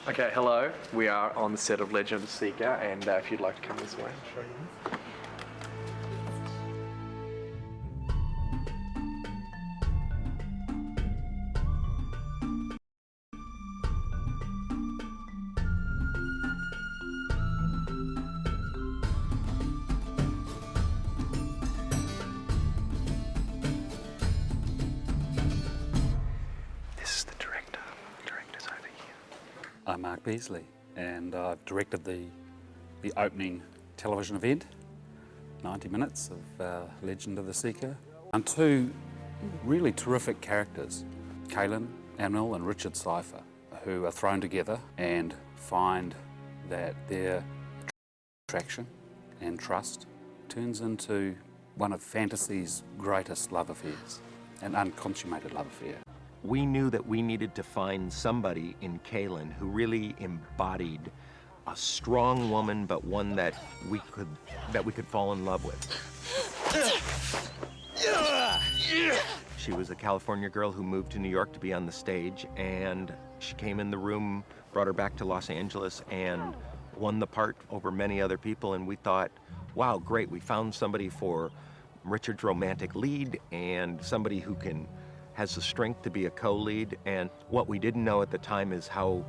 Okay, hello. We are on the set of Legend of the Seeker, and if you'd like to come this way, I'll show you. This is the director. The director's over here. I'm Mark Beasley, and I've directed the opening television event, 90 minutes of Legend of the Seeker, and two really terrific characters, Kaylin Amnell and Richard Cypher, who are thrown together and find that their attraction and trust turns into one of fantasy's greatest love affairs, an unconsummated love affair. We knew that we needed to find somebody in Kaylin who really embodied a strong woman, but one that we could fall in love with. She was a California girl who moved to New York to be on the stage, and she came in the room, brought her back to Los Angeles, and won the part over many other people. And we thought, wow, great, we found somebody for Richard's romantic lead and somebody who has the strength to be a co-lead. And what we didn't know at the time is how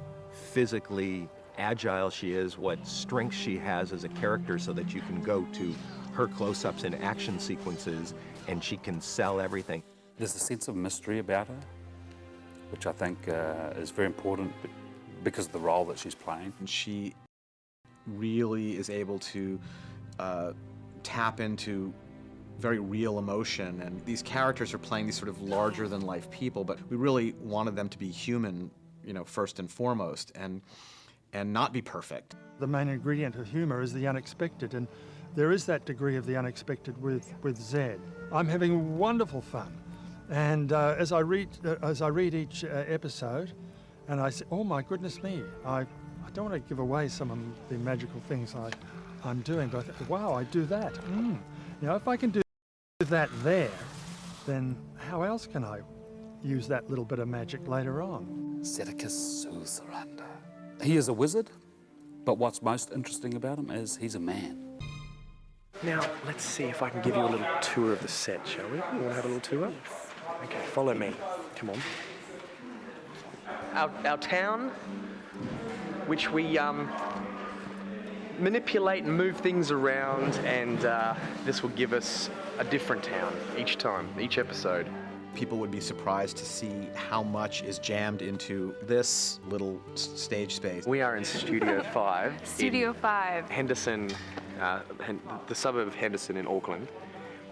physically agile she is, what strength she has as a character, so that you can go to her close-ups and action sequences and she can sell everything. There's a sense of mystery about her, which I think is very important because of the role that she's playing. And she really is able to tap into very real emotion, and these characters are playing these sort of larger-than-life people, but we really wanted them to be human, first and foremost, and not be perfect. The main ingredient of humor is the unexpected, and there is that degree of the unexpected with Zed. I'm having wonderful fun, and as I read each episode, and I say, oh my goodness me, I don't want to give away some of the magical things I'm doing, but I think, wow, I do that. If I can do that there, then how else can I use that little bit of magic later on? Sedicus Suzerander. He is a wizard, but what's most interesting about him is he's a man. Now, let's see if I can give you a little tour of the set, shall we? You want to have a little tour? Okay, follow me. Come on. Our town, which we manipulate and move things around, and this will give us a different town each time, each episode. People would be surprised to see how much is jammed into this little stage space. We are in Studio 5. Studio 5. Henderson, the suburb of Henderson in Auckland.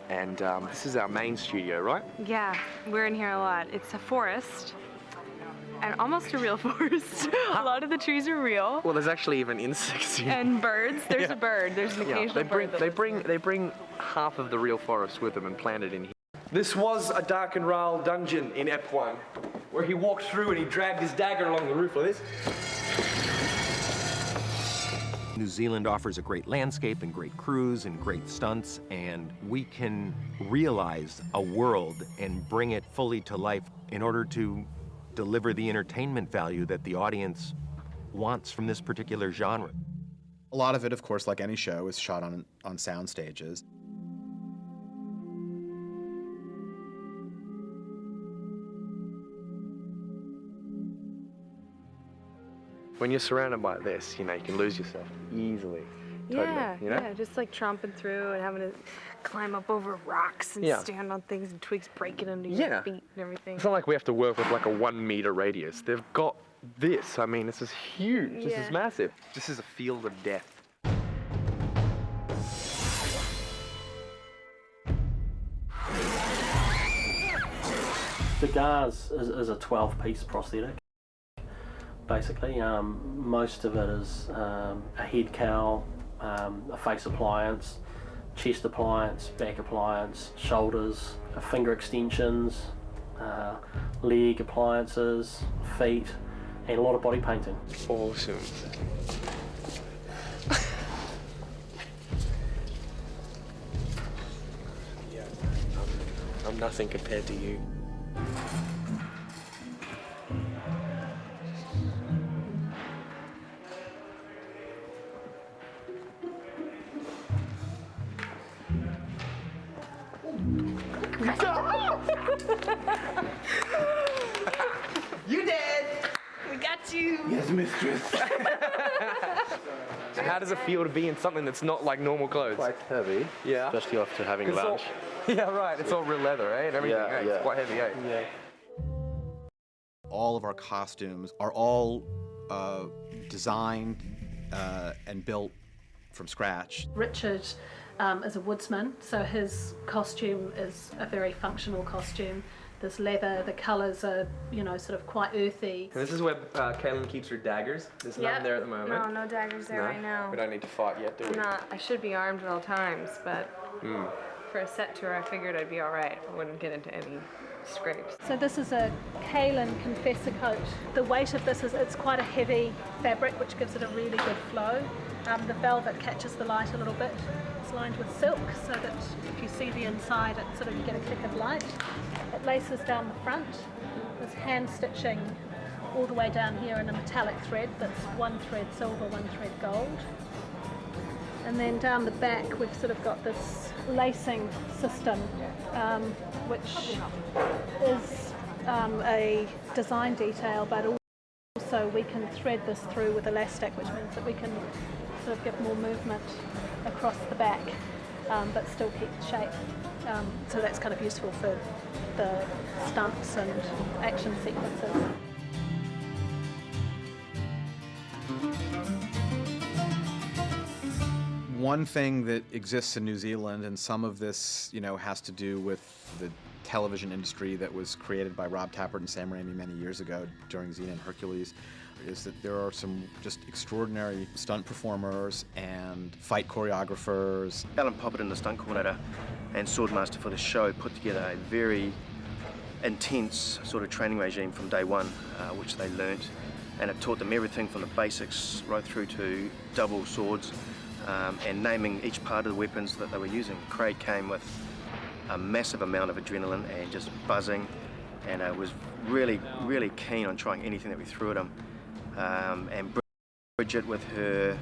And this is our main studio, right? Yeah, we're in here a lot. It's a forest. And almost a real forest. A lot of the trees are real. Well, there's actually even insects here. And birds. There's a bird. There's an occasional bird. They bring half of the real forest with them and plant it in here. This was a Dark and Rail dungeon in Ep 1, where he walked through and he dragged his dagger along the roof like this. New Zealand offers a great landscape and great crews and great stunts, and we can realize a world and bring it fully to life in order to deliver the entertainment value that the audience wants from this particular genre. A lot of it, of course, like any show, is shot on sound stages. When you're surrounded by this, you can lose yourself easily. Yeah, totally, yeah, just like tromping through and having to climb up over rocks and stand on things and twigs breaking under your feet and everything. It's not like we have to work with like a 1 meter radius. They've got this. I mean, this is huge. This is massive. This is a field of death. The Gars is a 12-piece prosthetic. Basically, most of it is a head cowl, a face appliance, chest appliance, back appliance, shoulders, finger extensions, leg appliances, feet, and a lot of body painting. Awesome. I'm nothing compared to you. You dead! We got you. Yes, mistress. How does it feel to be in something that's not like normal clothes? Quite heavy. Yeah. Especially after having 'Cause it's all- lunch. Yeah, right. It's all real leather, eh? And everything. Yeah, eh? yeah. It's quite heavy, eh? Yeah. All of our costumes are all designed and built from scratch. Richard is a woodsman, so his costume is a very functional costume. There's leather, the colours are, you know, sort of quite earthy. And this is where Kaylin keeps her daggers. There's none there at the moment. No, no daggers there right now. We don't need to fight yet, do we? I should be armed at all times, but for a set tour, I figured I'd be all right. I wouldn't get into any scrapes. So this is a Kaylin Confessor coat. The weight of this is, it's quite a heavy fabric, which gives it a really good flow. The velvet catches the light a little bit. It's lined with silk, so that if you see the inside, it sort of you get a kick of light. It laces down the front. There's hand stitching all the way down here in a metallic thread that's one thread silver, one thread gold. And then down the back we've sort of got this lacing system, which is a design detail, but also we can thread this through with elastic, which means that we can sort of give more movement across the back, but still keep the shape. So that's kind of useful for the stunts and action sequences. One thing that exists in New Zealand, and some of this, you know, has to do with the television industry that was created by Rob Tappert and Sam Raimi many years ago during Xena and Hercules, is that there are some just extraordinary stunt performers and fight choreographers. Alan Popperton, the stunt coordinator and swordmaster for the show, put together a very intense sort of training regime from day one, which they learnt, and it taught them everything from the basics right through to double swords, and naming each part of the weapons that they were using. Craig came with a massive amount of adrenaline and just buzzing, and was really, really keen on trying anything that we threw at him. And Bridget, with her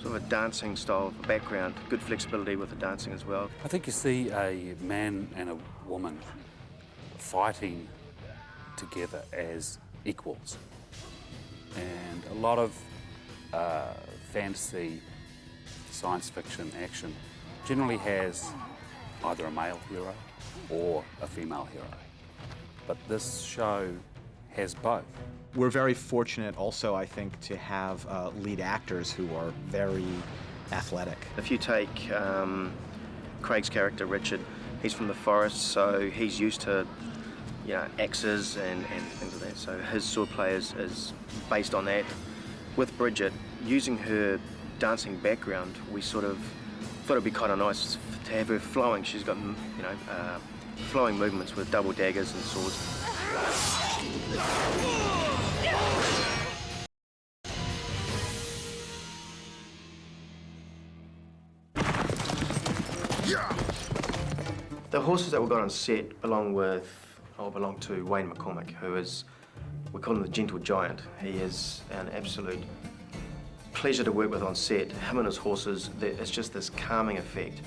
sort of a dancing style background, good flexibility with the dancing as well. I think you see a man and a woman fighting together as equals. And a lot of fantasy, science fiction, action generally has either a male hero or a female hero. But this show has both. We're very fortunate also, I think, to have lead actors who are very athletic. If you take Craig's character, Richard, he's from the forest, so he's used to, you know, axes and things like that. So his sword play is based on that. With Bridget, using her dancing background, we sort of thought it'd be kind of nice to have her flowing. She's got, you know, flowing movements with double daggers and swords. The horses that we got on set belong to Wayne McCormick, who is, we call him the Gentle Giant. He is an absolute pleasure to work with on set. Him and his horses, it's just this calming effect,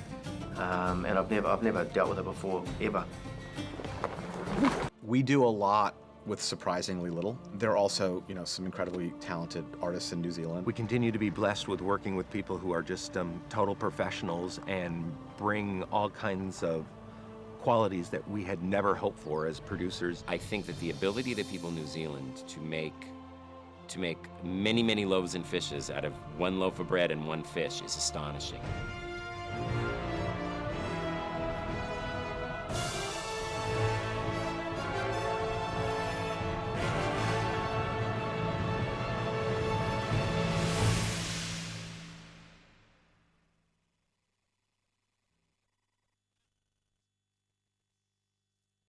and I've never dealt with it before, ever. We do a lot with surprisingly little. There are also, you know, some incredibly talented artists in New Zealand. We continue to be blessed with working with people who are just total professionals and bring all kinds of qualities that we had never hoped for as producers. I think that the ability of the people in New Zealand to make many, many loaves and fishes out of one loaf of bread and one fish is astonishing.